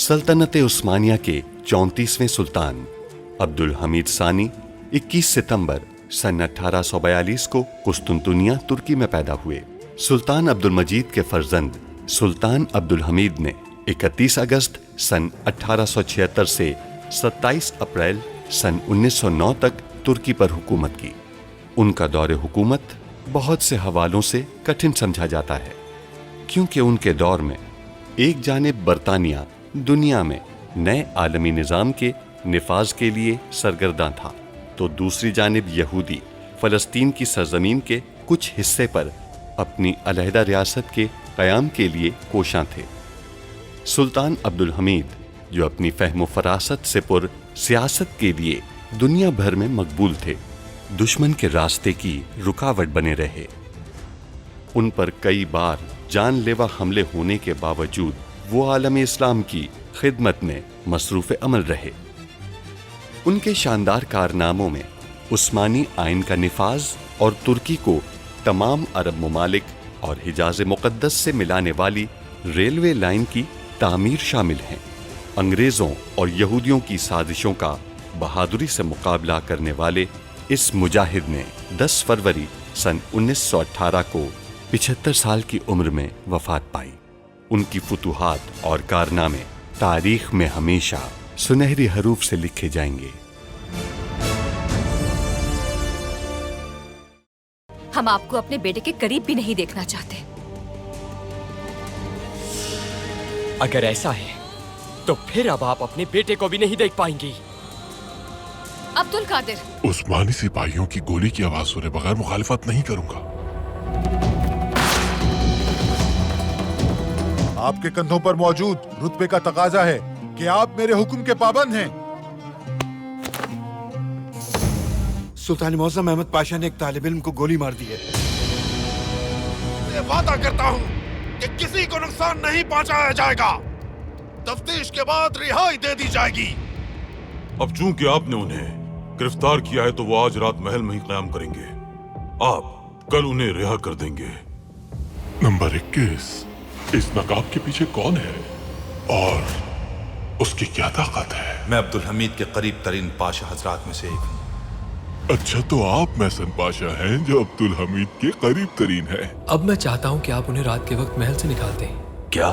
सल्तनत उस्मानिया के 34वें सुल्तान अब्दुल हमीद सानी 21 सितंबर सन 1842 को कुस्तुनतुनिया तुर्की में पैदा हुए। सुल्तान अब्दुल मजीद के फर्जंद सुल्तान अब्दुल हमीद ने 31 अगस्त सन 1876 से 27 अप्रैल सन 1909 तक तुर्की पर हुकूमत की। उनका दौरे हुकूमत बहुत से हवालों से कठिन समझा जाता है, क्योंकि उनके दौर में एक जानिब बरतानिया दुनिया में नए आलमी निज़ाम के निफाज के लिए सरगर्दा था, तो दूसरी जानिब यहूदी फ़लस्तीन की सरजमीन के कुछ हिस्से पर अपनी अलहदा रियासत के क़याम के लिए कोशां थे। सुल्तान अब्दुल हमीद, जो अपनी फ़हम फ़रासत से पुर सियासत के लिए दुनिया भर में मकबूल थे, दुश्मन के रास्ते की रुकावट बने रहे। उन पर कई बार जानलेवा हमले होने के बावजूद वो आलम इस्लाम की खिदमत में मसरूफ़ अमल रहे। उनके शानदार कारनामों में उस्मानी आइन का निफाज और तुर्की को तमाम अरब ममालिक और हिजाज मुक़द्दस से मिलाने वाली रेलवे लाइन की तामीर शामिल हैं। अंग्रेज़ों और यहूदियों की साजिशों का बहादुरी से मुकाबला करने वाले इस मुजाहिद ने 10 फरवरी सन 1918 को 75 साल की उम्र में वफ़ात पाई। उनकी फुतूहात और कारनामे तारीख में हमेशा सुनहरी हरूफ से लिखे जाएंगे। हम आपको अपने बेटे के करीब भी नहीं देखना चाहते। अगर ऐसा है तो फिर अब आप अपने बेटे को भी नहीं देख पाएंगी। अब्दुल कादिर, उस्मानी सिपाहियों की गोली की आवाज सुने बगैर मुखालिफत नहीं करूंगा। आपके कंधों पर मौजूद रुतबे का तकाजा है कि आप मेरे हुक्म के पाबंद हैं। सुल्तान मौज़म अहमद पाशा ने एक तालिब इल्म को गोली मार दी है। मैं वादा करता हूँ कि किसी को नुकसान नहीं पहुँचाया जाएगा। तफ्तीश के बाद रिहाई दे दी जाएगी। अब चूंकि आपने उन्हें गिरफ्तार किया है तो वो आज रात महल में ही क़याम करेंगे। आप कल उन्हें रिहा कर देंगे। नंबर 21, इस नकाब के पीछे कौन है और उसकी क्या ताकत है? मैं अब्दुल हमीद के करीब तरीन पाशा हजरात में से एक हूँ। अच्छा, तो आप महसन पाशा हैं जो अब्दुल हमीद के करीब तरीन है। अब मैं चाहता हूँ कि आप उन्हें रात के वक्त महल से निकाल दें। क्या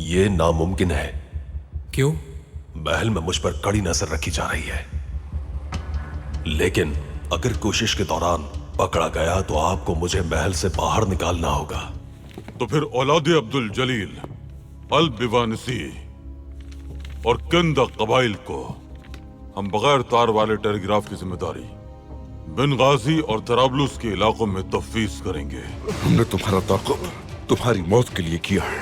ये नामुमकिन है? क्यों? महल में मुझ पर कड़ी नजर रखी जा रही है, लेकिन अगर कोशिश के दौरान पकड़ा गया तो आपको मुझे महल से बाहर निकालना होगा। तो फिर औलाद अब्दुल जलील, अल बिवानसी और कंदा कबाइल को हम बगैर तार वाले टेलीग्राफ की जिम्मेदारी बेनगाजी और तराबलुस के इलाकों में तफवीज करेंगे। हमने तुम्हारा ताक़ुब तुम्हारी मौत के लिए किया है।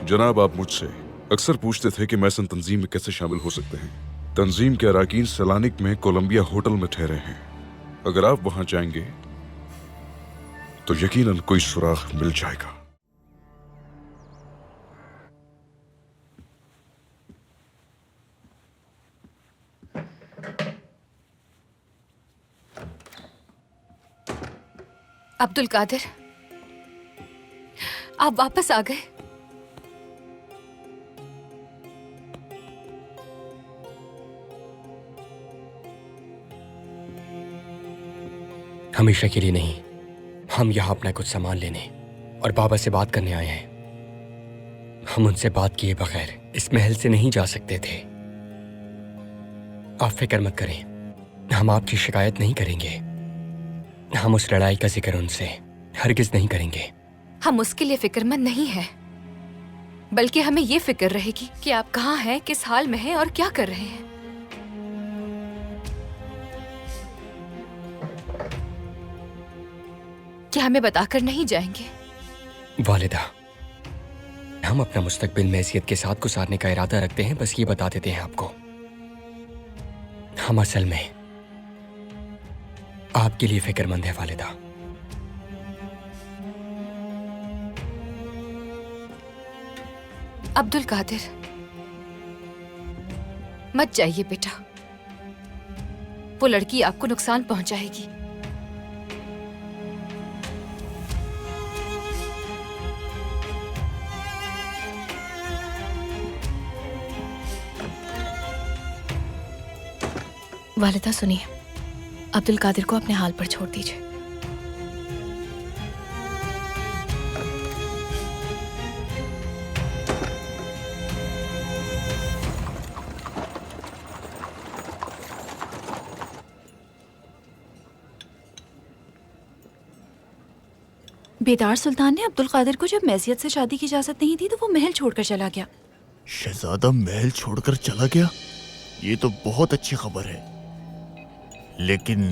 जनाब, आप मुझसे अक्सर पूछते थे कि मैसन तंजीम में कैसे शामिल हो सकते हैं। तंजीम के अराकीन सलानिक में कोलंबिया होटल में ठहरे हैं। अगर आप वहां जाएंगे तो यकीनन कोई सुराग मिल जाएगा। अब्दुल कादिर, आप वापस आ गए। हमेशा के लिए नहीं, हम यहाँ अपना कुछ सामान लेने और बाबा से बात करने आए हैं। हम उनसे बात किए बगैर इस महल से नहीं जा सकते थे। आप फिक्र मत करें, हम आपकी शिकायत नहीं करेंगे। हम उस लड़ाई का जिक्र उनसे हरगिज नहीं करेंगे। हम उसके लिए फिक्रमंद नहीं हैं, बल्कि हमें ये फिक्र रहेगी कि आप कहाँ हैं, किस हाल में हैं और क्या कर रहे हैं। क्या हमें बताकर नहीं जाएंगे? वालिदा, हम अपना मुस्तकबिल मैसियत के साथ गुजारने का इरादा रखते हैं, बस ये बता देते हैं आपको। हम असल में आपके लिए फिक्रमंद है वालिदा। अब्दुल कादिर, मत जाइए बेटा, वो लड़की आपको नुकसान पहुंचाएगी। वालिदा सुनिए, अब्दुल कादिर को अपने हाल पर छोड़ दीजिए। बेदार सुल्तान ने अब्दुल कादिर को जब मैसियत से शादी की इजाजत नहीं दी तो वो महल छोड़कर चला गया। शहजादा महल छोड़कर चला गया? ये तो बहुत अच्छी खबर है, लेकिन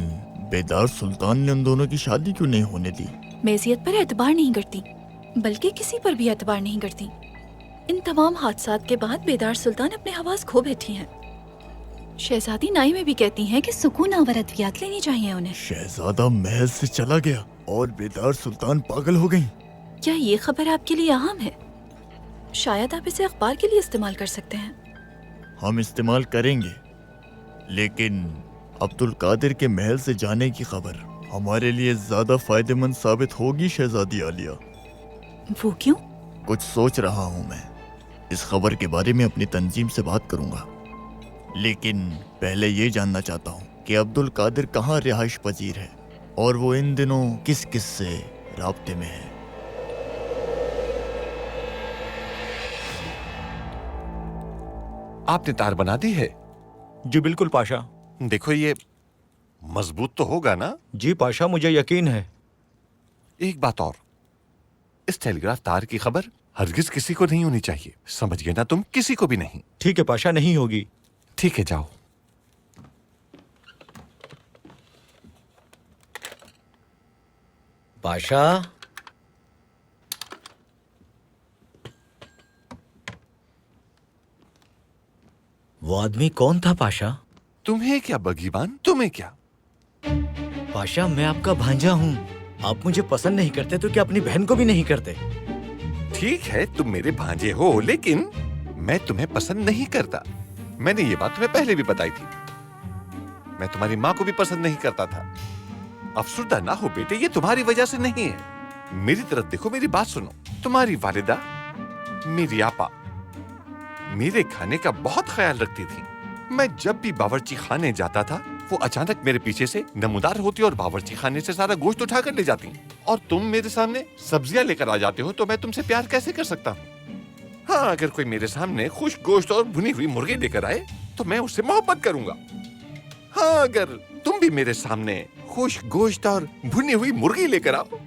बेदार सुल्तान ने उन दोनों की शादी क्यों नहीं होने दी? मैसियत पर एतबार नहीं करती, बल्कि किसी पर भी एतबार नहीं करती। इन तमाम हादसात के बाद बेदार सुल्तान अपने हवास खो बैठी हैं। शहजादी नाई में भी कहती हैं कि सुकून आवर अद्वियात लेनी चाहिए उन्हें। शहजादा महल से चला गया और बेदार सुल्तान पागल हो गई। क्या ये खबर आपके लिए अहम है? शायद आप इसे अखबार के लिए इस्तेमाल कर सकते हैं। हम इस्तेमाल करेंगे, लेकिन अब्दुल कादिर के महल से जाने की खबर हमारे लिए ज्यादा फायदेमंद साबित होगी शहजादी आलिया। वो क्यों? कुछ सोच रहा हूँ मैं। इस खबर के बारे में अपनी तंजीम से बात करूंगा, लेकिन पहले ये जानना चाहता हूँ कि अब्दुल कादिर कहाँ रिहाइश पजीर है और वो इन दिनों किस किस से राब्ते में है। आपने तार बना दी है? जी बिल्कुल पाशा। देखो ये मजबूत तो होगा ना? जी पाशा, मुझे यकीन है। एक बात और, इस टेलीग्राफ तार की खबर हरगिज किसी को नहीं होनी चाहिए, समझ गए ना तुम? किसी को भी नहीं। ठीक है पाशा, नहीं होगी। ठीक है, जाओ। पाशा, वो आदमी कौन था पाशा? तुम्हें क्या बगीबान, तुम्हें क्या? पाशा, मैं आपका भांजा हूँ। आप मुझे पसंद नहीं करते तो क्या अपनी बहन को भी नहीं करते? ठीक है, तुम मेरे भांजे हो, लेकिन मैं तुम्हें पसंद नहीं करता। मैंने ये बात तुम्हें पहले भी बताई थी। मैं तुम्हारी माँ को भी पसंद नहीं करता था। अफसुर्दा ना हो बेटे, ये तुम्हारी वजह से नहीं है। मेरी तरफ देखो, मेरी बात सुनो। तुम्हारी वालिदा, मेरी आपा, मेरे खाने का बहुत ख्याल रखती थी। मैं जब भी बावर्ची खाने जाता था, वो अचानक मेरे पीछे से नमूदार होती और बावर्ची खाने से सारा गोश्त उठाकर ले जाती। और तुम मेरे सामने सब्जियां लेकर आ जाते हो, तो मैं तुमसे प्यार कैसे कर सकता हूँ? हाँ, अगर कोई मेरे सामने खुश गोश्त और भुनी हुई मुर्गी लेकर आए तो मैं उससे मोहब्बत करूंगा। हाँ, अगर तुम भी मेरे सामने खुश गोश्त और भुनी हुई मुर्गी लेकर आओ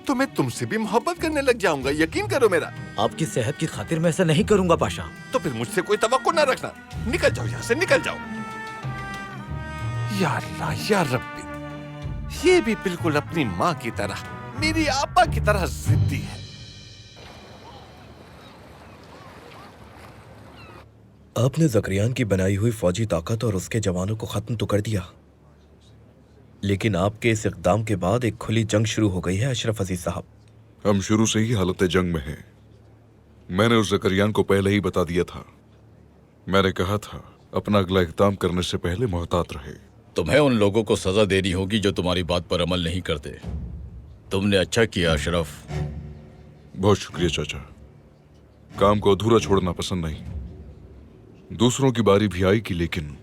तो मैं तुमसे भी मोहब्बत करने लग जाऊंगा। यकीन करो मेरा। आपकी सेहत की खातिर मैं ऐसा नहीं करूंगा पाशा। तो फिर मुझसे कोई तवक्को ना रखना। निकल जाओ यहाँ से, निकल जाओ। या अल्लाह, या रब्बी, ये भी बिल्कुल अपनी माँ की तरह, मेरी आपा की तरह जिद्दी है। आपने ज़करियान की बनाई हुई फौजी ताकत और उसके जवानों को खत्म तो कर दिया, लेकिन आपके इस इक़दाम के बाद एक खुली जंग शुरू हो गई है अशरफ अजीज साहब। हम शुरू से ही हालत जंग में हैं। मैंने उस ज़करियान को पहले ही बता दिया था। मैंने कहा था अपना अगला इक़दाम करने से पहले मोहतात रहे। तुम्हें उन लोगों को सजा देनी होगी जो तुम्हारी बात पर अमल नहीं करते। तुमने अच्छा किया अशरफ। बहुत शुक्रिया चाचा। काम को अधूरा छोड़ना पसंद नहीं। दूसरों की बारी भी आएगी, लेकिन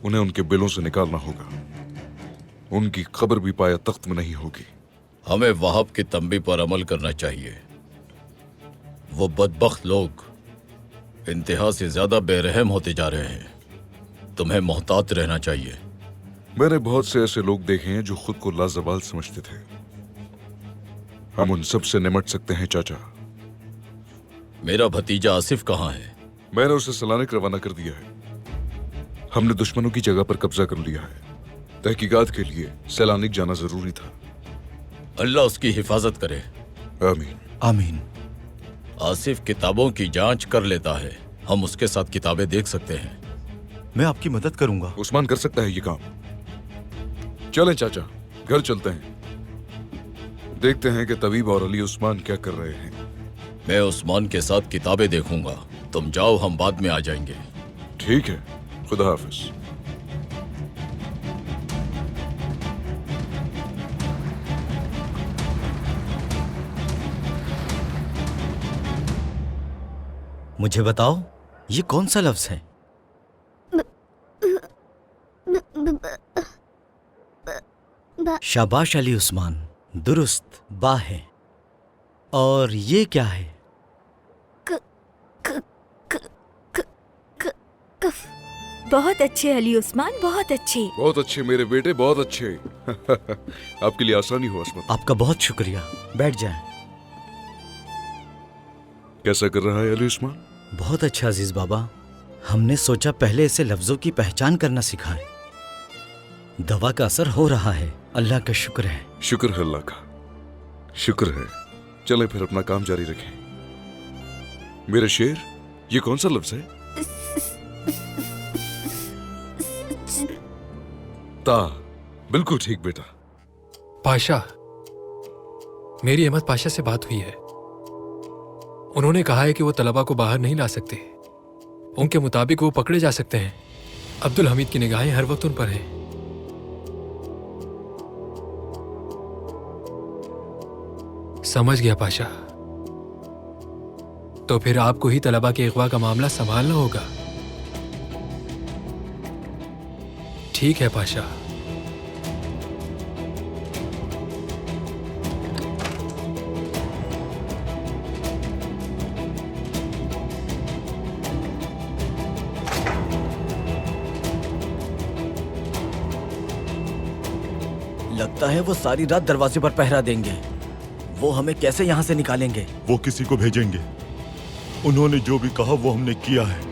उन्हें उनके बिलों से निकालना होगा। उनकी खबर भी पाया तख्त में नहीं होगी। हमें वहाब की तंबी पर अमल करना चाहिए। वो बदबख्त लोग इंतहा से ज्यादा बेरहम होते जा रहे हैं। तुम्हें मोहतात रहना चाहिए। मैंने बहुत से ऐसे लोग देखे हैं जो खुद को लाजवाल समझते थे। हम उन सब से निमट सकते हैं चाचा। मेरा भतीजा आसिफ कहाँ है? मैंने उसे सलानिक रवाना कर दिया है। हमने दुश्मनों की जगह पर कब्जा कर लिया है। तहकीकात के लिए सैलानिक जाना जरूरी था। अल्लाह उसकी हिफाजत करे। आमीन आमीन। आसिफ किताबों की जांच कर लेता है। हम उसके साथ किताबें देख सकते हैं। मैं आपकी मदद करूंगा। उस्मान कर सकता है ये काम। चलें चाचा, घर चलते हैं। देखते हैं कि तबीब और अली उस्मान क्या कर रहे हैं। मैं उस्मान के साथ किताबें देखूंगा। तुम जाओ, हम बाद में आ जाएंगे। ठीक है, खुदा हाफिज। मुझे बताओ, ये कौन सा लफ्ज है? शाबाश अली उस्मान, दुरुस्त बा है। और ये क्या है? बहुत अच्छे अली उस्मान, बहुत अच्छे। बहुत अच्छे मेरे बेटे, बहुत अच्छे। आपके लिए आसानी हो अस्मत। आपका बहुत शुक्रिया। बैठ जाएं। कैसा कर रहा है अली उस्मान? बहुत अच्छा अजीज बाबा। हमने सोचा पहले इसे लफ्जों की पहचान करना सिखाएं। दवा का असर हो रहा है, अल्लाह का शुक्र है। शुक्र है अल्लाह का, शुक्र है। चलें फिर अपना काम जारी रखें। मेरे शेर, ये कौन सा लफ्ज है? ता। बिल्कुल ठीक बेटा। पाशा, मेरी अहमद पाशा से बात हुई है। उन्होंने कहा है कि वो तलबा को बाहर नहीं ला सकते। उनके मुताबिक वो पकड़े जा सकते हैं। अब्दुल हमीद की निगाहें हर वक्त उन पर हैं। समझ गया पाशा। तो फिर आपको ही तलबा के अगवा का मामला संभालना होगा। ठीक है पाशा। लगता है वो सारी रात दरवाजे पर पहरा देंगे। वो हमें कैसे यहाँ से निकालेंगे? वो किसी को भेजेंगे। उन्होंने जो भी कहा वो हमने किया है।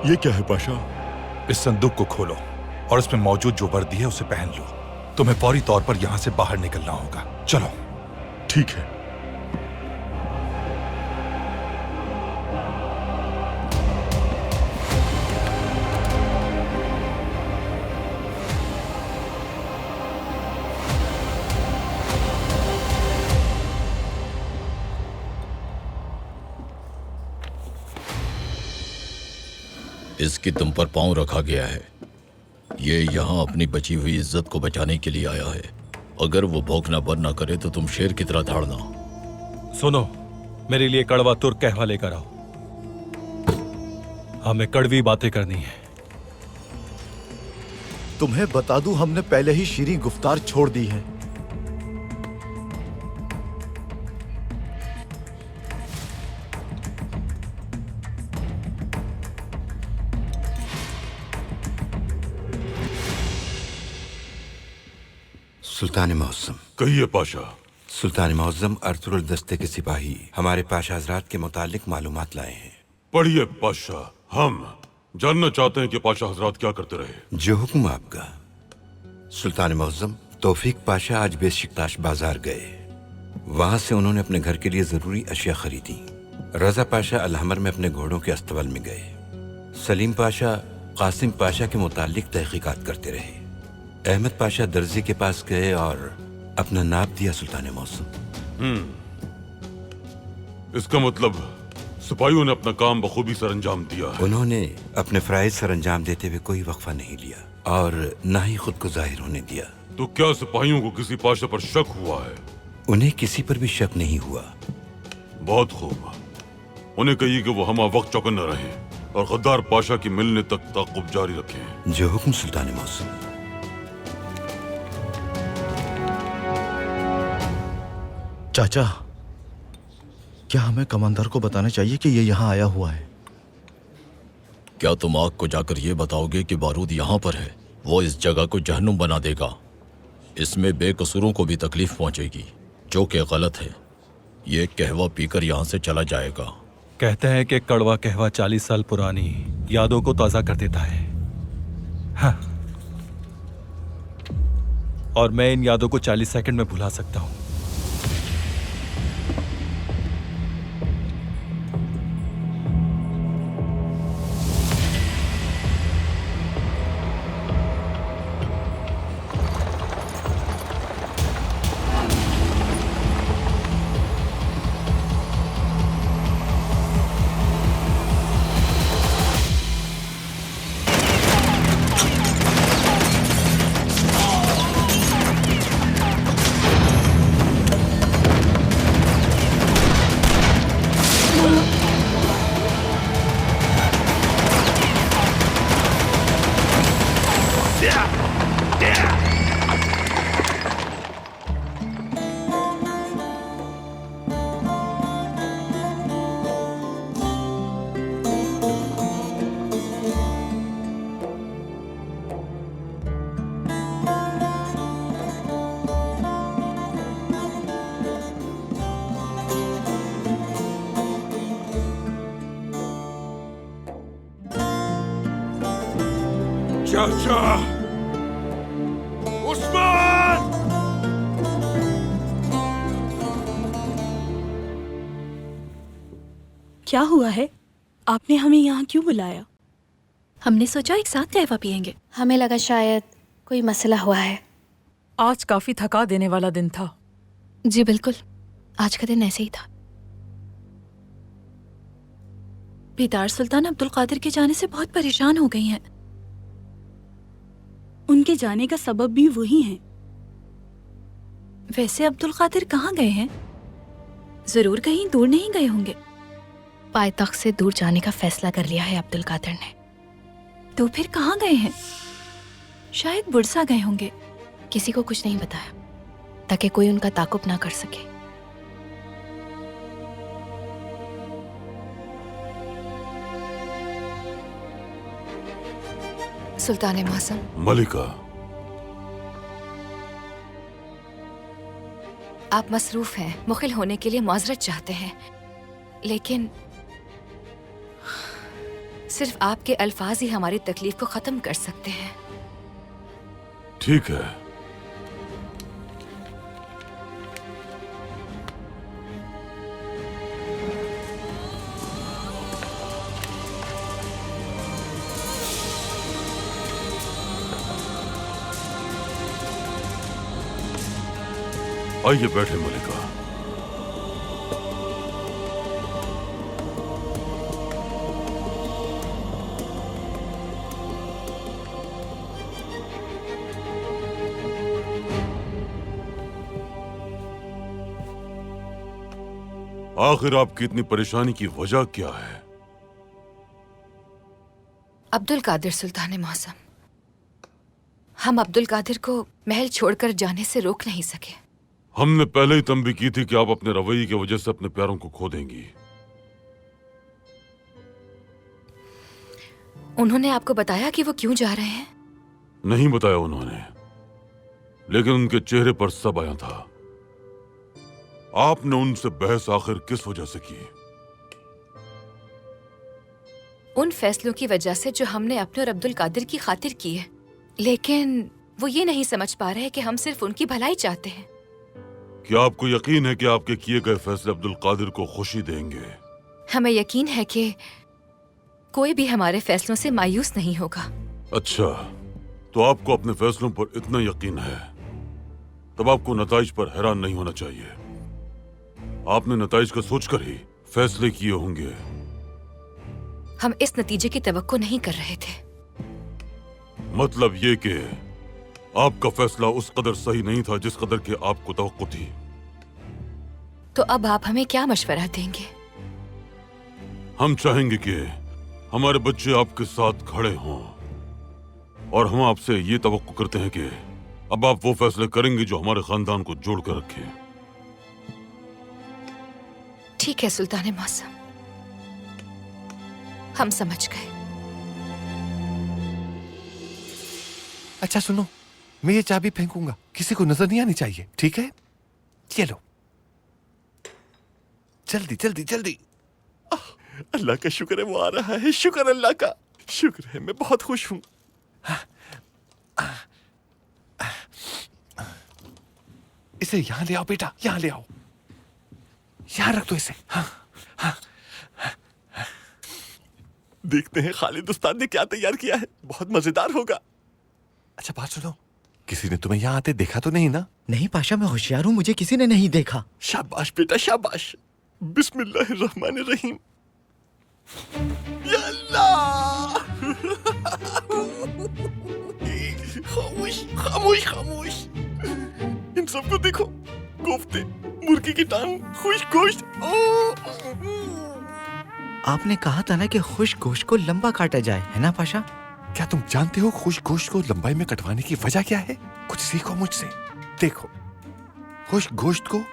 ये क्या है पाशा? इस संदूक को खोलो और इसमें मौजूद जो वर्दी है उसे पहन लो। तुम्हें फौरी तौर पर यहां से बाहर निकलना होगा। चलो। ठीक है। इसकी तुम पर पांव रखा गया है। ये यहाँ अपनी बची हुई इज्जत को बचाने के लिए आया है। अगर वो भौंकना बंद ना करे तो तुम शेर की तरह दहाड़ना। सुनो, मेरे लिए कड़वा तुर्क कहवा लेकर आओ। हमें कड़वी बातें करनी है। तुम्हें बता दूं, हमने पहले ही शीरीं गुफ्तार छोड़ दी है। सुल्तान मौसम। कहिए पाशा। सुल्तान मौसम अर्तुगरुल दस्ते के सिपाही हमारे पाशा हजरात के मुतालिक मालूमात लाए हैं। पढ़िए पाशा। हम जानना चाहते हैं कि पाशा हजरात क्या करते रहे। जो हुक्म आपका। सुल्तान मौसम, तौफीक पाशा आज बेशिकताश बाजार गए। वहां से उन्होंने अपने घर के लिए जरूरी अशिया खरीदी। रजा पाशा अलहमर में अपने घोड़ों के अस्तबल में गए। सलीम पाशा कासिम पाशा के मुतालिक तहकीकात करते रहे। अहमद पाशा दर्जी के पास गए और अपना नाप दिया। सुल्तान मौसम। इसका मतलब सिपाहियों ने अपना काम बखूबी सर अंजाम दिया है। उन्होंने अपने फराइज सर अंजाम देते हुए कोई वक्फा नहीं लिया और न ही खुद को जाहिर होने दिया। तो क्या सिपाहियों को किसी पाशा पर शक हुआ है? उन्हें किसी पर भी शक नहीं हुआ। बहुत खूब। उन्हें कहिए कि वो हमा वक्त चौकन्ना रहे और गद्दार पाशा की मिलने तक ताक़ुब जारी रखें। जो हुक्म सुल्तान मौसम। चाचा, क्या हमें कमांडर को बताना चाहिए कि ये यहाँ आया हुआ है? क्या तुम आग को जाकर ये बताओगे कि बारूद यहाँ पर है? वो इस जगह को जहन्नुम बना देगा। इसमें बेकसूरों को भी तकलीफ पहुंचेगी, जो कि गलत है। ये कहवा पीकर यहाँ से चला जाएगा। कहते हैं कि कड़वा कहवा 40 साल पुरानी यादों को ताज़ा कर देता है। हाँ। और मैं इन यादों को 40 सेकंड में भुला सकता हूँ। चाचा उस्मान! क्या हुआ है? आपने हमें यहाँ क्यों बुलाया? हमने सोचा एक साथ कहवा पियेंगे। हमें लगा शायद कोई मसला हुआ है। आज काफी थका देने वाला दिन था। जी बिल्कुल, आज का दिन ऐसे ही था। बेदार सुल्तान अब्दुल कादिर के जाने से बहुत परेशान हो गई हैं। उनके जाने का सबब भी वही है। वैसे अब्दुल कादिर कहाँ गए हैं? जरूर कहीं दूर नहीं गए होंगे। पायतख्त से दूर जाने का फैसला कर लिया है अब्दुल कादिर ने। तो फिर कहाँ गए हैं? शायद बुरसा गए होंगे। किसी को कुछ नहीं बताया ताकि कोई उनका ताकुब ना कर सके। सुल्तान मौसम। मलिका, आप मसरूफ हैं, मुखिल होने के लिए माजरत चाहते हैं, लेकिन सिर्फ आपके अल्फाज ही हमारी तकलीफ को खत्म कर सकते हैं। ठीक है। आइए बैठे मलिका। आखिर आपकी इतनी परेशानी की वजह क्या है? अब्दुल कादिर सुल्तान मौसम, हम अब्दुल कादिर को महल छोड़कर जाने से रोक नहीं सके। हमने पहले ही तंबी की थी कि आप अपने रवैये की वजह से अपने प्यारों को खो देंगी। उन्होंने आपको बताया कि वो क्यों जा रहे हैं? नहीं बताया उन्होंने, लेकिन उनके चेहरे पर सब आया था। आपने उनसे बहस आखिर किस वजह से की? उन फैसलों की वजह से जो हमने अपने और अब्दुल कादिर की खातिर की है, लेकिन वो ये नहीं समझ पा रहे कि हम सिर्फ उनकी भलाई चाहते हैं। क्या आपको यकीन है कि आपके किए गए फैसले अब्दुल कादिर को खुशी देंगे? हमें यकीन है कि कोई भी हमारे फैसलों से मायूस नहीं होगा। अच्छा, तो आपको अपने फैसलों पर इतना यकीन है, तब आपको नताइज पर हैरान नहीं होना चाहिए। आपने नताइज का सोचकर ही फैसले किए होंगे। हम इस नतीजे की तवक्को नहीं कर रहे थे। मतलब ये कि आपका फैसला उस कदर सही नहीं था जिस कदर के आपको तवक्को थी। तो अब आप हमें क्या मशवरा देंगे? हम चाहेंगे कि हमारे बच्चे आपके साथ खड़े हों, और हम आपसे ये तवक्को करते हैं कि अब आप वो फैसले करेंगे जो हमारे खानदान को जोड़ कर रखे। ठीक है सुल्तान मौसम, हम समझ गए। अच्छा सुनो, मैं ये चाबी फेंकूंगा, किसी को नजर नहीं आनी चाहिए, ठीक है? चलो जल्दी जल्दी जल्दी। अल्लाह का शुक्र है वो आ रहा है, शुक्र अल्लाह का, शुक्र है, मैं बहुत खुश हूं। इसे यहां ले आओ बेटा, यहां ले आओ, यहां रख दो इसे। हाँ, हाँ, देखते हैं खालिद उस्ताद ने क्या तैयार किया है, बहुत मजेदार होगा। अच्छा बात सुनो, किसी ने तुम्हें यहाँ आते देखा तो नहीं ना? नहीं पाशा, मैं होशियार हूँ, मुझे किसी ने नहीं देखा। शाबाश बेटा शाबाश। बिस्मिल्लाहिर्रहमानिर्रहीम। या अल्लाह। खामोश खामोश खामोश। इन सबको देखो, कोफ्ते, मुर्गी की टांग, खुश गोश्त। आपने कहा था ना कि खुश गोश्त को लंबा काटा जाए, है ना पाशा? क्या तुम जानते हो खुश गोश्त को लंबाई में कटवाने की वजह क्या है? कुछ सीखो मुझसे। देखो, खुश गोश्त को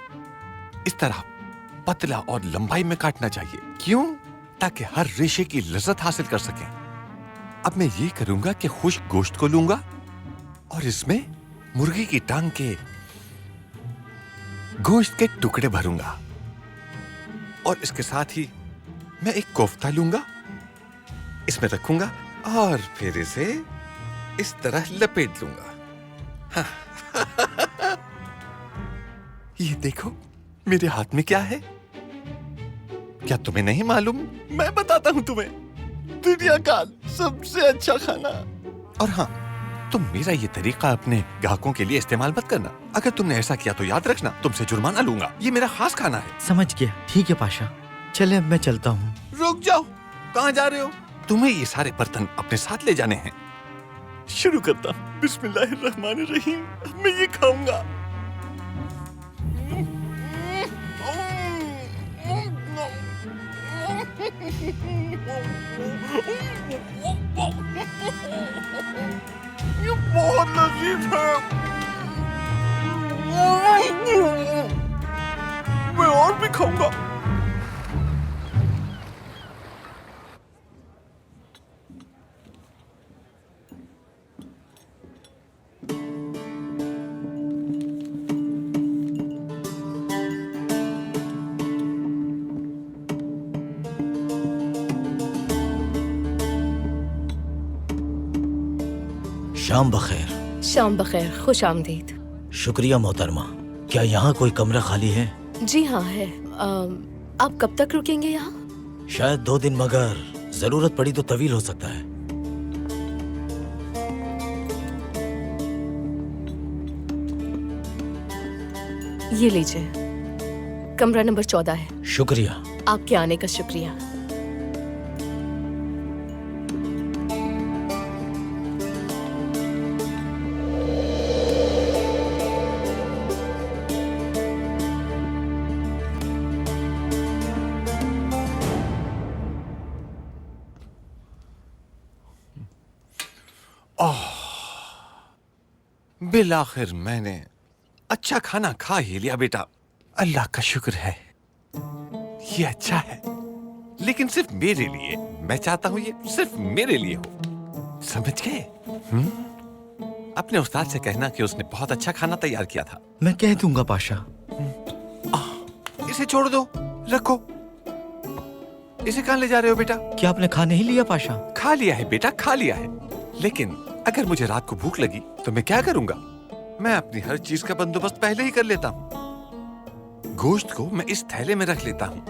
इस तरह पतला और लंबाई में काटना चाहिए। क्यों? ताकि हर रेशे की लज्जत हासिल कर सकें। अब मैं ये करूंगा कि खुश गोश्त को लूंगा और इसमें मुर्गी की टांग के गोश्त के टुकड़े भरूंगा, और इसके साथ ही मैं एक कोफ्ता लूंगा, इसमें रखूंगा, और फिर इसे इस तरह लपेट लूंगा। हाँ। ये देखो मेरे हाथ में क्या है। क्या तुम्हें नहीं मालूम? मैं बताता हूं तुम्हें। दुनिया का सबसे अच्छा खाना। और हाँ, तुम मेरा ये तरीका अपने ग्राहकों के लिए इस्तेमाल मत करना। अगर तुमने ऐसा किया तो याद रखना, तुमसे जुर्माना लूंगा। ये मेरा खास खाना है। समझ गया। ठीक है पाशा, चले अब मैं चलता हूँ। रुक जाओ, कहाँ जा रहे हो? तुम्हें ये सारे बर्तन अपने साथ ले जाने हैं। शुरू करता हूँ। बिस्मिल्लाहिर्रहमानिर्रहीम। अब मैं ये खाऊंगा। ये बहुत लजीज है। मैं और भी खाऊंगा। शाम बखैर। शाम बखैर, खुश आमदीद। शुक्रिया मोहतरमा। क्या यहाँ कोई कमरा खाली है? जी हाँ है। आप कब तक रुकेंगे यहाँ? शायद 2 दिन, मगर जरूरत पड़ी तो तवील हो सकता है। ये लीजिए, कमरा नंबर 14 है। शुक्रिया। आपके आने का शुक्रिया। बिलाखिर मैंने अच्छा खाना खा ही लिया बेटा। अल्लाह का शुक्र है। ये अच्छा है, लेकिन सिर्फ मेरे लिए। मैं चाहता हूँ ये सिर्फ मेरे लिए हो। समझ गए? अपने उस्ताद से कहना कि उसने बहुत अच्छा खाना तैयार किया था। मैं कह दूंगा पाशा। इसे छोड़ दो, रखो। इसे कहाँ ले जा रहे हो बेटा? क्या आपने खा नहीं लिया पाशा? खा लिया है बेटा, खा लिया है। लेकिन अगर मुझे रात को भूख लगी तो मैं क्या करूंगा? मैं अपनी हर चीज का बंदोबस्त पहले ही कर लेता हूँ। गोश्त को मैं इस थैले में रख लेता हूँ।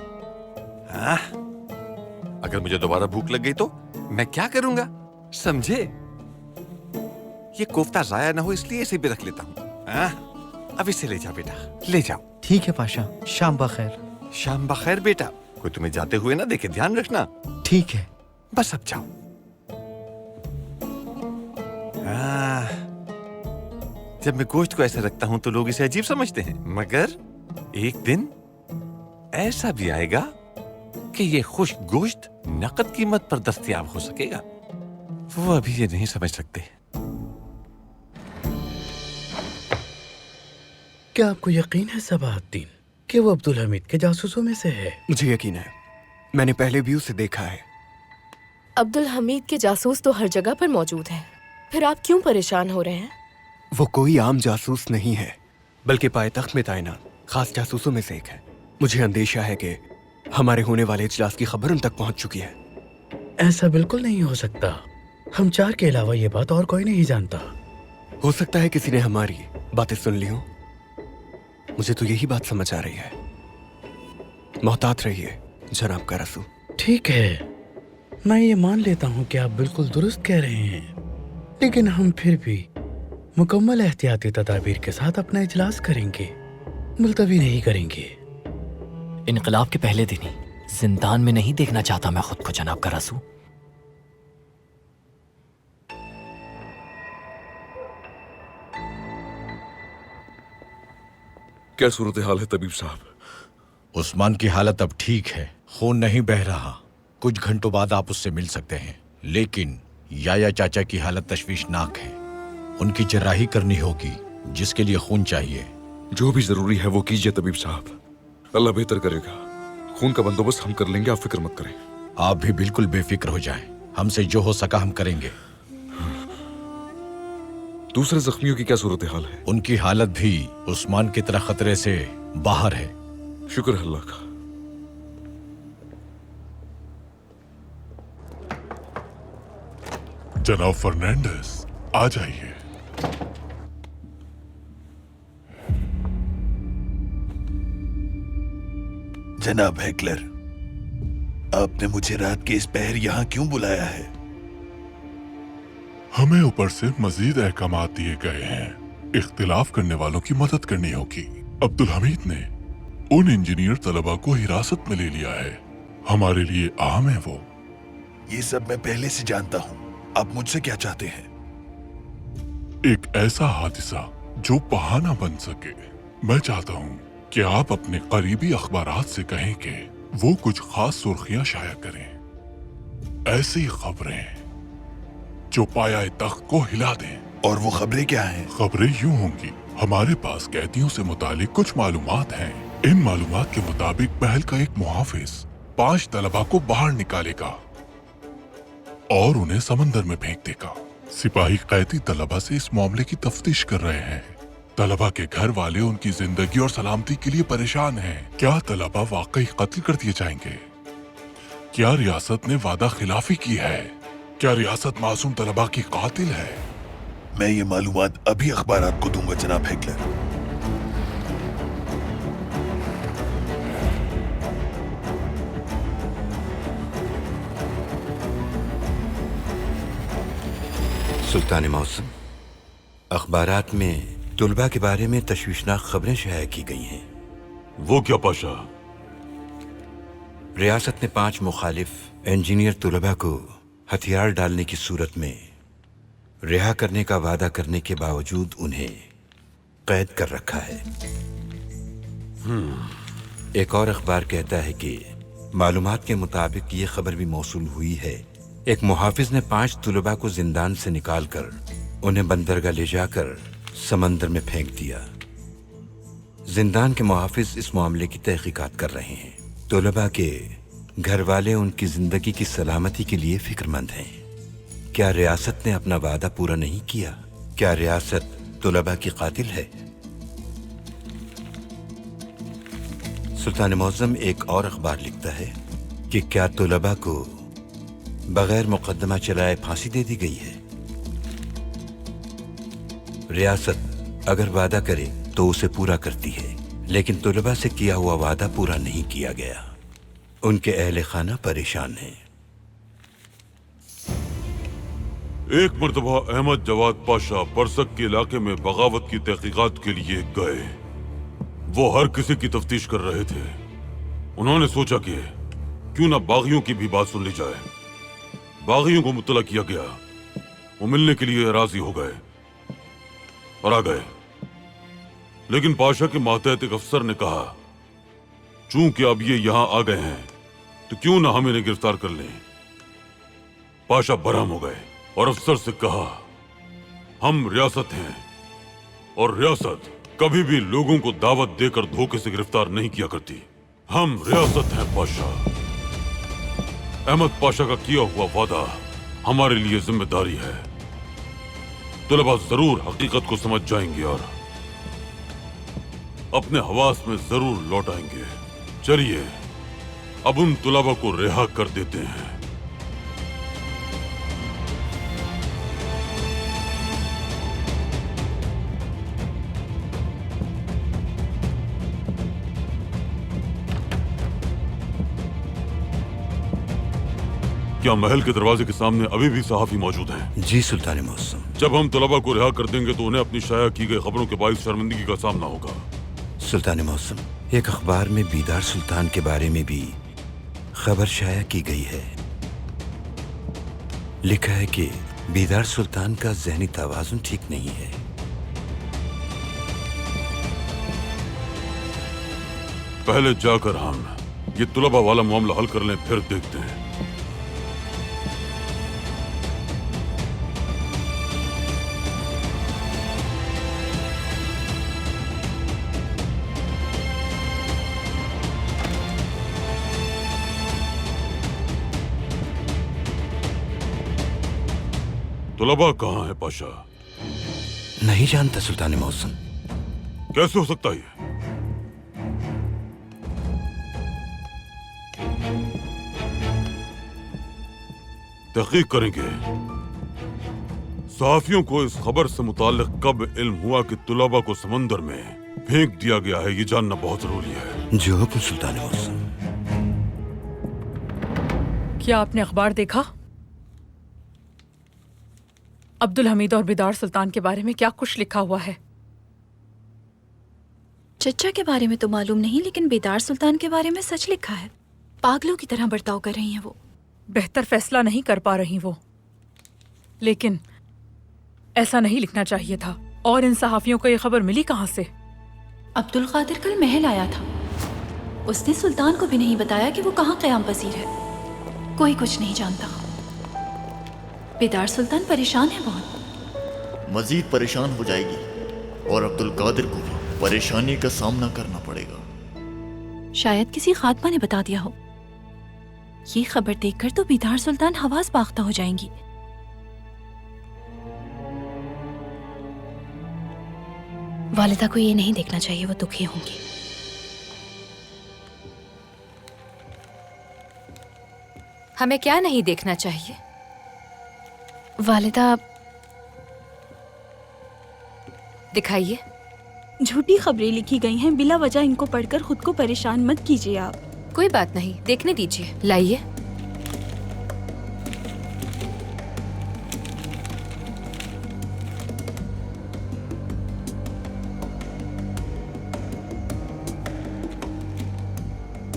अगर मुझे दोबारा भूख लग गई तो मैं क्या करूंगा? समझे? ये कोफ्ता जाया ना हो इसलिए इसे भी रख लेता हूँ। अब इसे ले जाओ बेटा, ले जाओ। ठीक है पाशा, शाम बखैर। शाम बखैर बेटा। कोई तुम्हें जाते हुए ना देखे, ध्यान रखना। ठीक है। बस अब जाओ। जब मैं गोश्त को ऐसे रखता हूं तो लोग इसे अजीब समझते हैं, मगर एक दिन ऐसा भी आएगा कि ये खुश्क गोश्त नकद कीमत पर दस्तयाब हो सकेगा। वो अभी ये नहीं समझ सकते। क्या आपको यकीन है सबाहुद्दीन कि वो अब्दुल हमीद के जासूसों में से है? मुझे यकीन है, मैंने पहले भी उसे देखा है। अब्दुल हमीद के जासूस तो हर जगह पर मौजूद हैं। फिर आप क्यों परेशान हो रहे हैं? वो कोई आम जासूस नहीं है, बल्कि पायतख्त में तैनात खास जासूसों में से एक है। मुझे अंदेशा है कि हमारे होने वाले इजलास की खबर उन तक पहुंच चुकी है। ऐसा बिल्कुल नहीं हो सकता। हम 4 के अलावा ये बात और कोई नहीं जानता। हो सकता है किसी ने हमारी बातें सुन ली हो। मुझे तो यही बात समझ आ रही है। मोहतात रहिए जनाब का रसूल। ठीक है, मैं ये मान लेता हूँ कि आप बिल्कुल दुरुस्त कह रहे हैं, लेकिन हम फिर भी मुकम्मल एहतियाती तदाबीर के साथ अपना इजलास करेंगे, मुलतवी नहीं करेंगे। इनकलाब के पहले दिन ही जिंदान में नहीं देखना चाहता मैं खुद को जनाब का रसूल। क्या सूरत हाल है तबीब साहब? उस्मान की हालत अब ठीक है, खून नहीं बह रहा। कुछ घंटों बाद आप उससे मिल सकते हैं, लेकिन याया चाचा की हालत तशवीशनाक है। उनकी जर्राही करनी होगी, जिसके लिए खून चाहिए। जो भी जरूरी है वो कीजिए तबीब साहब, अल्लाह बेहतर करेगा। खून का बंदोबस्त हम कर लेंगे, आप फिक्र मत करें। आप भी बिल्कुल बेफिक्र हो जाएं, हमसे जो हो सका हम करेंगे। दूसरे जख्मियों की क्या सूरत हाल है? उनकी हालत भी उस्मान की तरह खतरे से बाहर है। शुक्र है अल्लाह का। जनाब फर्नांडिस, आ जाइए। जनाब हेकलर, आपने मुझे रात के इस पहर यहाँ क्यों बुलाया है? हमें ऊपर से मजीद अहकामात दिए गए हैं। इख्तिलाफ करने वालों की मदद करनी होगी। अब्दुल हमीद ने उन इंजीनियर तलबा को हिरासत में ले लिया है। हमारे लिए अहम है वो। ये सब मैं पहले से जानता हूँ। आप मुझसे क्या चाहते हैं? एक ऐसा हादसा जो बहाना बन सके। मैं चाहता हूँ कि आप अपने करीबी अखबारात से कहें कि वो कुछ खास सुर्खियां शाया करें। ऐसी खबरें जो पाया तख्त को हिला दें। और वो खबरें क्या हैं? खबरें यूं होंगी, हमारे पास कैदियों से मुतालिक कुछ मालूमात हैं। इन मालूमात के मुताबिक महल का एक मुहाफिज 5 तलबा को बाहर निकालेगा और उन्हें समंदर में फेंक देगा। सिपाही कैदी तलबा से इस मामले की तफ्तीश कर रहे हैं। तलबा के घर वाले उनकी जिंदगी और सलामती के लिए परेशान हैं। क्या तलबा वाकई कत्ल कर दिए जाएंगे? क्या रियासत ने वादा खिलाफी की है? क्या रियासत मासूम तलबा की कातिल है? मैं ये मालूमात अभी अखबारात को दूंगा जनाब हेकलर। सुल्तान मौसम, अखबारात में तुलबा के बारे में तशवीशनाक खबरें शाया की गई हैं। वो क्या पाशा? रियासत ने 5 मुखालिफ इंजीनियर तुलबा को हथियार डालने की सूरत में रिहा करने का वादा करने के बावजूद उन्हें कैद कर रखा है। एक और अखबार कहता है कि मालूमात के मुताबिक ये खबर भी मौसूल हुई है, एक मुहाफिज ने 5 तुलबा को जिंदान से निकालकर उन्हें बंदरगाह ले जाकर समंदर में फेंक दिया। जिंदान के मुहाफिज इस मामले की तहकीकात कर रहे हैं। तुलबा के घर वाले उनकी जिंदगी की सलामती के लिए फिक्रमंद हैं। क्या रियासत ने अपना वादा पूरा नहीं किया? क्या रियासत तुलबा की कातिल है? सुल्तान मौज़म एक और अखबार लिखता है कि क्या तुलबा को बगैर मुकदमा चलाए फांसी दे दी गई है? रियासत अगर वादा करे तो उसे पूरा करती है, लेकिन तुलबा से किया हुआ वादा पूरा नहीं किया गया। उनके अहले खाना परेशान हैं। एक मर्तबा अहमद जवाद पाशा बरसक के इलाके में बगावत की तहकीकात के लिए गए। वो हर किसी की तफ्तीश कर रहे थे। उन्होंने सोचा कि क्यों ना बागियों की भी बात सुन ली जाए। बागियों को मुत्तला किया गया। वो मिलने के लिए राजी हो गए और आ गए। लेकिन पाशा के मातहत एक अफसर ने कहा, चूंकि अब ये यहां आ गए हैं तो क्यों ना हम इन्हें गिरफ्तार कर लें। पाशा बरहम हो गए और अफसर से कहा, हम रियासत हैं और रियासत कभी भी लोगों को दावत देकर धोखे से गिरफ्तार नहीं किया करती। हम रियासत हैं पाशा। अहमद पाशा का किया हुआ वादा हमारे लिए जिम्मेदारी है। तुलबा जरूर हकीकत को समझ जाएंगे और अपने हवास में जरूर लौट आएंगे। चलिए अब उन तुलबा को रिहा कर देते हैं। क्या महल के दरवाजे के सामने अभी भी सहाफी मौजूद हैं? जी सुल्तान मौसम। जब हम तलबा को रिहा कर देंगे तो उन्हें अपनी शाया की गई खबरों के बाइस शर्मिंदगी का सामना होगा। सुल्तान मौसम, एक अखबार में बीदार सुल्तान के बारे में भी खबर शाया की गई है। लिखा है कि बीदार सुल्तान का ज़हनी तवाज़ुन ठीक नहीं है। पहले जाकर हम ये तुलबा वाला मामला हल कर लें, फिर देखते हैं। तुलबा कहाँ है पाशा? नहीं जानता सुल्तान मौसम। कैसे हो सकता है? तहकीक करेंगे। सहाफियों को इस खबर से मुताल्लिक कब इल्म हुआ कि तुलबा को समंदर में फेंक दिया गया है, ये जानना बहुत जरूरी है। जो हुक्म सुल्तान मौसम। क्या आपने अखबार देखा? अब्दुल हमीद और बिदार सुल्तान के बारे में क्या कुछ लिखा हुआ है? चचा के बारे में तो मालूम नहीं, लेकिन बेदार सुल्तान के बारे में सच लिखा है। पागलों की तरह बर्ताव कर रही हैं वो। बेहतर फैसला नहीं कर पा रही वो, लेकिन ऐसा नहीं लिखना चाहिए था। और इन सहाफियों को ये खबर मिली कहाँ से? अब्दुल कादिर कल महल आया था, उसने सुल्तान को भी नहीं बताया कि वो कहाँ क़याम पजीर है। कोई कुछ नहीं जानता। बेदार सुल्तान परेशान है बहुत। मजीद परेशान हो जाएगी और अब्दुल कादिर को भी परेशानी का सामना करना पड़ेगा। शायद किसी खातमा ने बता दिया हो। ये खबर देखकर तो बेदार सुल्तान हवास बाख्ता हो जाएंगी। वालिदा को ये नहीं देखना चाहिए, वो दुखी होंगी। हमें क्या नहीं देखना चाहिए? वालिदा दिखाइए। झूठी खबरें लिखी गई हैं, बिला वजह इनको पढ़कर खुद को परेशान मत कीजिए आप। कोई बात नहीं, देखने दीजिए। लाइए।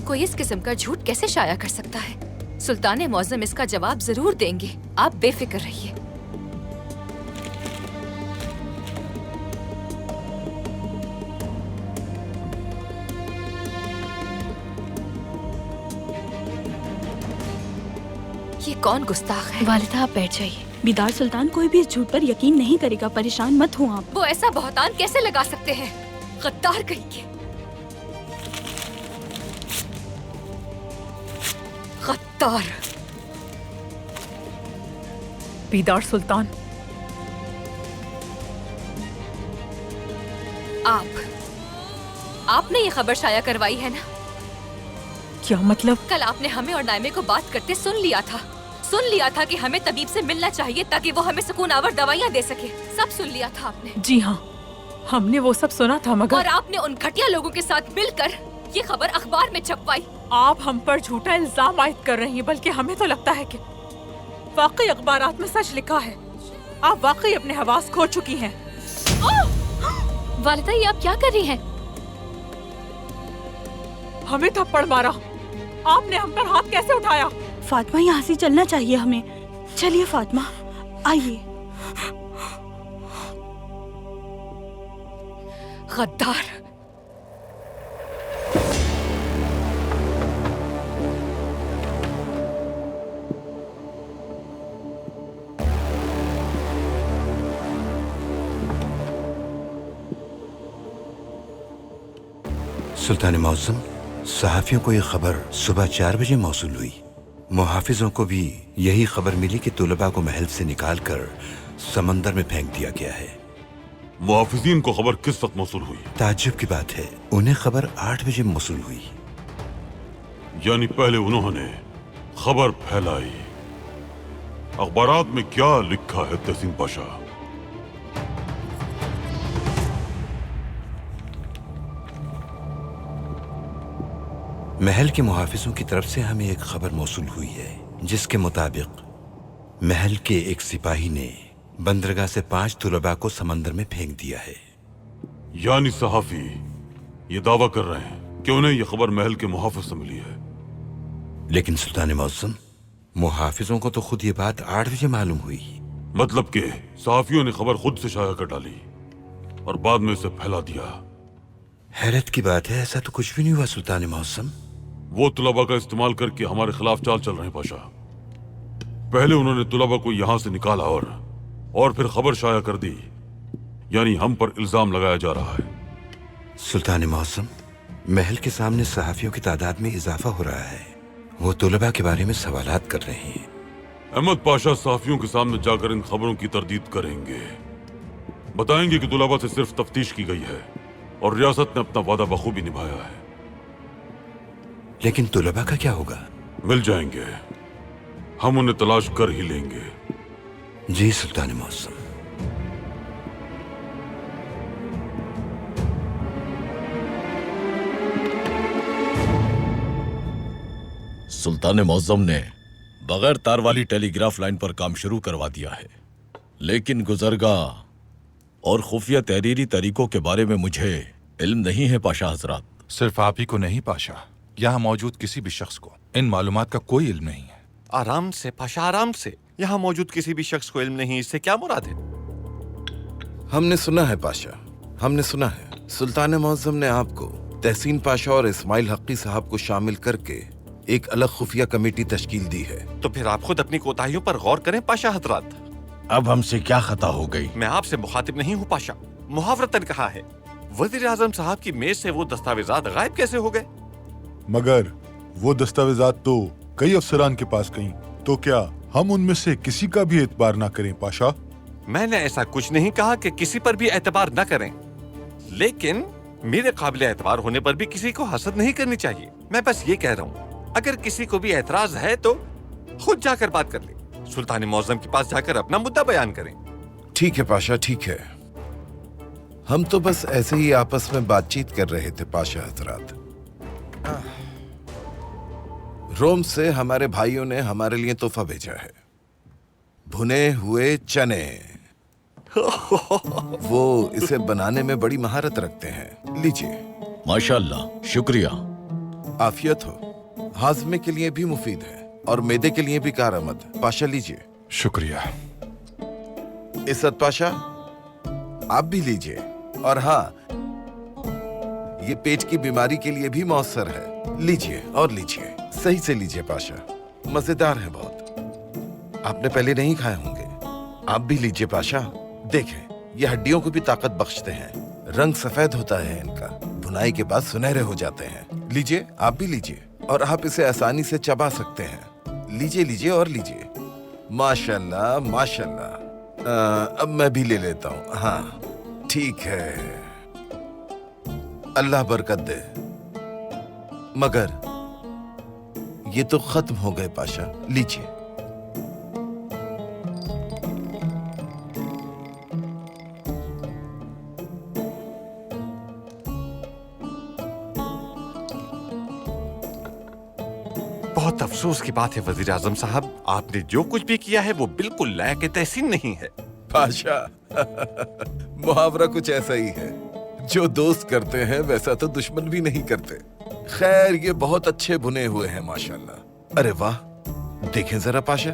कोई इस किस्म का झूठ कैसे शाया कर सकता है? सुल्तान मौज़म इसका जवाब जरूर देंगे, आप बेफिक्र रहिए। ये कौन गुस्ताख है? वालिदा आप बैठ जाइए। बिदार सुल्तान कोई भी इस झूठ पर यकीन नहीं करेगा, परेशान मत हो आप। वो ऐसा बहतान कैसे लगा सकते हैं? गद्दार कहिए। गद्दार। बेदार सुल्तान, आपने ये खबर शाया करवाई है ना? क्या मतलब? कल आपने हमें और नाइमे को बात करते सुन लिया था कि हमें तबीब से मिलना चाहिए ताकि वो हमें सुकून आवर दवाइयाँ दे सके। सब सुन लिया था आपने। जी हाँ, हमने वो सब सुना था, मगर और आपने उन घटिया लोगों के साथ मिलकर ये खबर अखबार में छपवाई। आप हम पर झूठा इल्जाम आयद कर रही हैं, बल्कि हमें तो लगता है कि वाकई अखबारात में सच लिखा है। आप वाकई अपने हवास खो चुकी हैं। वालिदा, ये आप क्या कर रही हैं? हमें थप्पड़ मारा, आपने हम पर हाथ कैसे उठाया? फातिमा, यहाँ से चलना चाहिए हमें। चलिए फातिमा, आइए। गद्दार। सुल्तान मौसम, सहाफियों को यह खबर सुबह 4 बजे मौसूल हुई। मुहाफिजों को भी यही खबर मिली कि तुलबा को महल से निकालकर समंदर में फेंक दिया गया है। मुहाफिजीन को खबर किस वक्त मौसूल हुई? ताज्जुब की बात है, उन्हें खबर 8 बजे मौसूल हुई। यानी पहले उन्होंने खबर फैलाई। अखबारात में क्या लिखा है तहसीन पाशा? महल के मुहाफिजों की तरफ से हमें एक खबर मौसूल हुई है, जिसके मुताबिक महल के एक सिपाही ने बंदरगाह से 5 तुलबा को समंदर में फेंक दिया है। यानी सहाफी ये दावा कर रहे हैं कि उन्हें यह खबर महल के मुहाफिज से मिली है। लेकिन सुल्तान मौसम, मुहाफिजों को तो खुद ये बात 8 बजे मालूम हुई। मतलब कि सहाफियों ने खबर खुद से शाया कर डाली और बाद में इसे फैला दिया। हैरत की बात है, ऐसा तो कुछ भी नहीं हुआ सुल्तान मौसम। वो तुलबा का इस्तेमाल करके हमारे खिलाफ चाल चल रहे हैं पाशा। पहले उन्होंने तुलबा को यहां से निकाला और फिर खबर शाया कर दी, यानी हम पर इल्जाम लगाया जा रहा है। सुल्तान मौसम, महल के सामने सहाफियों की तादाद में इजाफा हो रहा है। वो तुलबा के बारे में सवालात कर रहे हैं। अहमद पाशा सहाफियों के सामने जाकर इन खबरों की तरदीद करेंगे, बताएंगे कि तुलबा से सिर्फ तफ्तीश की गई है और रियासत ने अपना वादा बखूबी निभाया है। लेकिन तुलबा का क्या होगा? मिल जाएंगे, हम उन्हें तलाश कर ही लेंगे। जी सुल्तान मौसम। सुल्तान मुअज्जम ने बगैर तार वाली टेलीग्राफ लाइन पर काम शुरू करवा दिया है, लेकिन गुजरगाह और खुफिया तहरीरी तरीकों के बारे में मुझे इल्म नहीं है पाशा हजरात। सिर्फ आप ही को नहीं पाशा, यहाँ मौजूद किसी भी शख्स को इन मालूमात का कोई इल्म नहीं है। आराम से पाशा, आराम से। यहाँ मौजूद किसी भी शख्स को इल्म नहीं, इससे क्या मुराद है? हमने सुना है पाशा, हमने सुना है सुल्तान मुअज्जम ने आपको, तहसीन पाशा और इस्माइल हक्की साहब को शामिल करके एक अलग खुफिया कमेटी तश्कील दी है। तो फिर आप खुद अपनी कोताहियों पर गौर करें पाशा हजरात। अब हमसे क्या खता हो गई? मैं आपसे मुखातिब नहीं हूँ पाशा, मुहावरतन कहा है। वजीर आजम साहब की मेज से वो दस्तावेजात गायब कैसे हो गए? मगर वो दस्तावेजात तो कई अफसरान के पास गईं, तो क्या हम उनमें से किसी का भी एतबार ना करें पाशा? मैंने ऐसा कुछ नहीं कहा कि किसी पर भी एतबार न करें, लेकिन मेरे काबिल एतबार होने पर भी किसी को हसद नहीं करनी चाहिए। मैं बस ये कह रहा हूँ, अगर किसी को भी एतराज है तो खुद जाकर बात कर ले, सुल्तान मुअज्जम के पास जाकर अपना मुद्दा बयान करें। ठीक है पाशा, ठीक है। हम तो बस ऐसे ही आपस में बातचीत कर रहे थे पाशा हजरात। रोम से हमारे भाइयों ने हमारे लिए तोहफा भेजा है, भुने हुए चने। वो इसे बनाने में बड़ी महारत रखते हैं। लीजिए। माशाअल्लाह, शुक्रिया। आफियत हो। हाजमे के लिए भी मुफीद है और मैदे के लिए भी कारआमद। पाशा लीजिए। शुक्रिया। इस्सत पाशा, आप भी लीजिए। और हाँ, ये पेट की बीमारी के लिए भी मौसर है। लीजिए और लीजिए, सही से लीजिए पाशा, मजेदार है बहुत। आपने पहले नहीं खाए होंगे, आप भी लीजिए पाशा। देखें, ये हड्डियों को भी ताकत बख्शते हैं, रंग सफेद होता है इनका, भुनाई के बाद सुनहरे हो जाते हैं। लीजिए, आप भी लीजिए, और आप इसे आसानी से चबा सकते हैं। लीजिए लीजिए और लीजिए। माशाल्लाह माशाल्लाह। अब मैं भी ले लेता हूँ। हाँ ठीक है, अल्लाह बरकत दे। मगर ये तो खत्म हो गए पाशा, लीजिए। बहुत अफसोस की बात है वजीर आजम साहब, आपने जो कुछ भी किया है वो बिल्कुल लायक तहसीन नहीं है। पाशा, मुहावरा कुछ ऐसा ही है, जो दोस्त करते हैं वैसा तो दुश्मन भी नहीं करते। खैर, ये बहुत अच्छे बुने हुए हैं माशाल्लाह। अरे वाह, देखें जरा पाशा,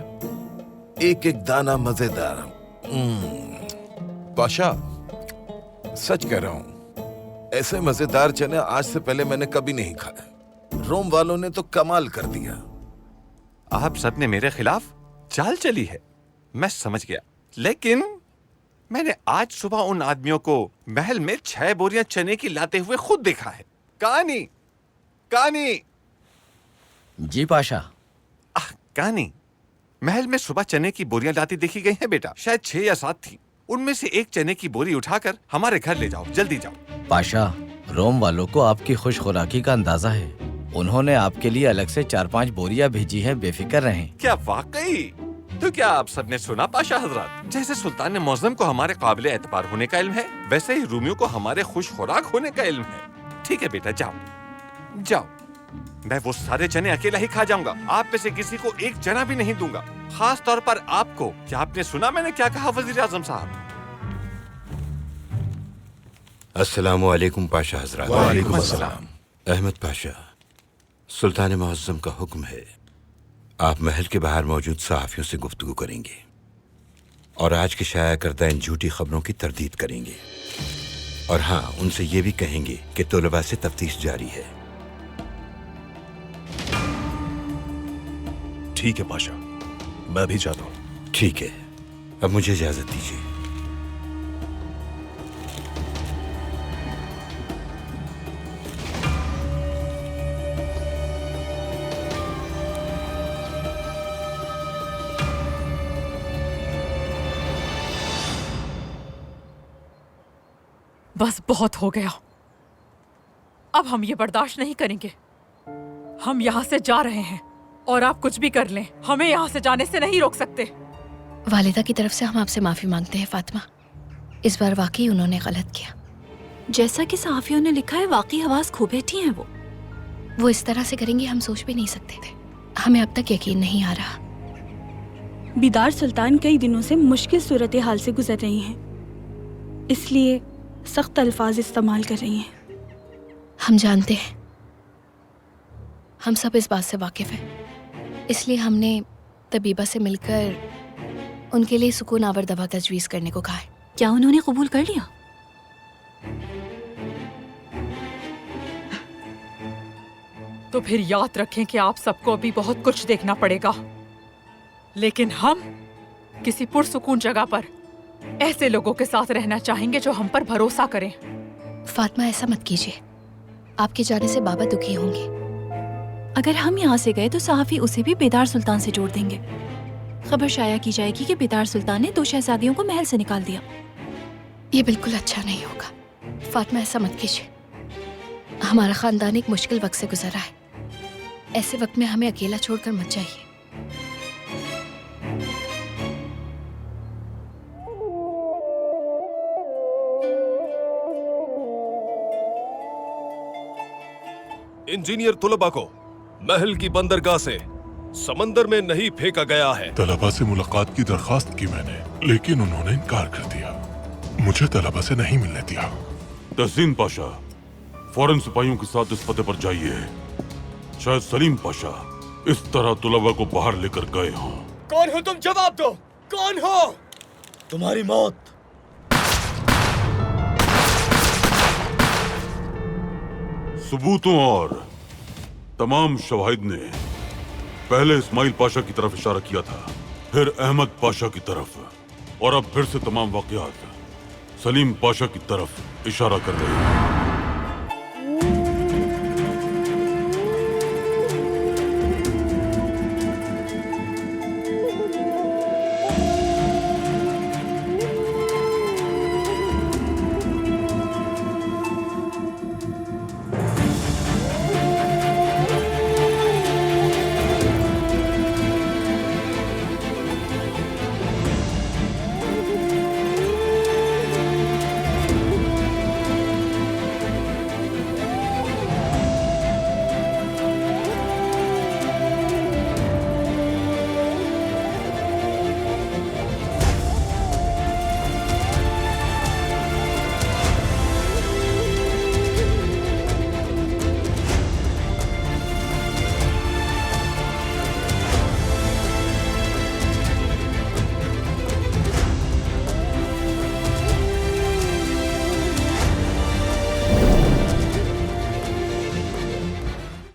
एक एक दाना मजेदार। पाशा, सच कह रहा हूं, ऐसे मजेदार चने आज से पहले मैंने कभी नहीं खाए। रोम वालों ने तो कमाल कर दिया। आप सबने मेरे खिलाफ चाल चली है, मैं समझ गया, लेकिन मैंने आज सुबह उन आदमियों को महल में 6 बोरियां चने की लाते हुए खुद देखा है। कहानी कहानी। जी पाशा। कहानी, महल में सुबह चने की बोरियां लाती देखी गई हैं बेटा, शायद 6 या 7 थी। उनमें से एक चने की बोरी उठाकर हमारे घर ले जाओ, जल्दी जाओ। पाशा, रोम वालों को आपकी खुश खुराकी का अंदाजा है, उन्होंने आपके लिए अलग से 4-5 बोरियां भेजी है, बेफिक्र रहें। क्या वाकई? तो क्या आप सबने सुना पाशा हजरात, जैसे सुल्तान मुअज्जम को हमारे काबिल एतबार होने का इल्म है, वैसे ही रूमियों को हमारे खुश खुराक होने का इल्म है। ठीक है बेटा, जाओ जाओ, मैं वो सारे चने अकेला ही खा जाऊंगा, आप में से किसी को एक चना भी नहीं दूंगा, खास तौर पर आपको। क्या आपने सुना मैंने क्या कहा वजीर आजम साहब? अस्सलामु अलैकुम पाशा हजरात। वालेकुम अस्सलाम। अहमद पाशा, सुल्तान मुअज्जम का हुक्म है, आप महल के बाहर मौजूद सहाफियों से गुफ्तगू करेंगे और आज की शाया करदा इन झूठी खबरों की तरदीद करेंगे। और हाँ, उनसे ये भी कहेंगे कि तलबा से तफ्तीश जारी है। ठीक है पाशा, मैं भी जाता हूँ। ठीक है, अब मुझे इजाजत दीजिए। बस बहुत हो गया, अब हम ये बर्दाश्त नहीं करेंगे। हम यहाँ से जा रहे हैं और आप कुछ भी कर लें, हमें यहाँ से जाने से नहीं रोक सकते। वालिदा की तरफ से हम आपसे माफी मांगते हैं फातिमा, इस बार वाकई उन्होंने गलत किया। जैसा कि सहाफियों ने लिखा है, वाकई हवास खो बैठी हैं वो इस तरह से करेंगे हम सोच भी नहीं सकते थे। हमें अब तक यकीन नहीं आ रहा। बिदार सुल्तान कई दिनों से मुश्किल सूरत हाल से गुजर रही हैं, इसलिए सख्त अल्फाज इस्तेमाल कर रही हैं। हम जानते हैं, हम सब इस बात से वाकिफ हैं, इसलिए हमने तबीबा से मिलकर उनके लिए सुकून आवर दवा तजवीज़ करने को कहा है। क्या उन्होंने कबूल कर लिया? तो फिर याद रखें कि आप सबको अभी बहुत कुछ देखना पड़ेगा, लेकिन हम किसी पुरसुकून जगह पर ऐसे लोगों के साथ रहना चाहेंगे जो हम पर भरोसा करें। फातिमा, ऐसा मत कीजिए, आपके जाने से बाबा दुखी होंगे। अगर हम यहाँ से गए तो सहाफी उसे भी बेदार सुल्तान से जोड़ देंगे। खबर शाया की जाएगी कि बेदार सुल्तान ने 2 शहजादियों को महल से निकाल दिया। ये बिल्कुल अच्छा नहीं होगा। फातिमा, ऐसा मत कीजिए, हमारा खानदान एक मुश्किल वक्त से गुजर रहा है। ऐसे वक्त में हमें अकेला छोड़कर मत जाइए। इंजीनियर तुलबा को महल की बंदरगाह से समंदर में नहीं फेंका गया है। तलबा से मुलाकात की दरखास्त की मैंने, लेकिन उन्होंने इनकार कर दिया। मुझे तलबा से नहीं मिलने दिया। तहसीन पाशा, फौरन सिपाहियों के साथ इस पते पर जाइए। शायद सलीम पाशा इस तरह तुलबा को बाहर लेकर गए हों। कौन हो तुम? जवाब दो, कौन हो? तुम्हारी मौत। सबूतों और तमाम शवाहिद ने पहले इस्माइल पाशा की तरफ इशारा किया था, फिर अहमद पाशा की तरफ, और अब फिर से तमाम वाकयात सलीम पाशा की तरफ इशारा कर रहे हैं।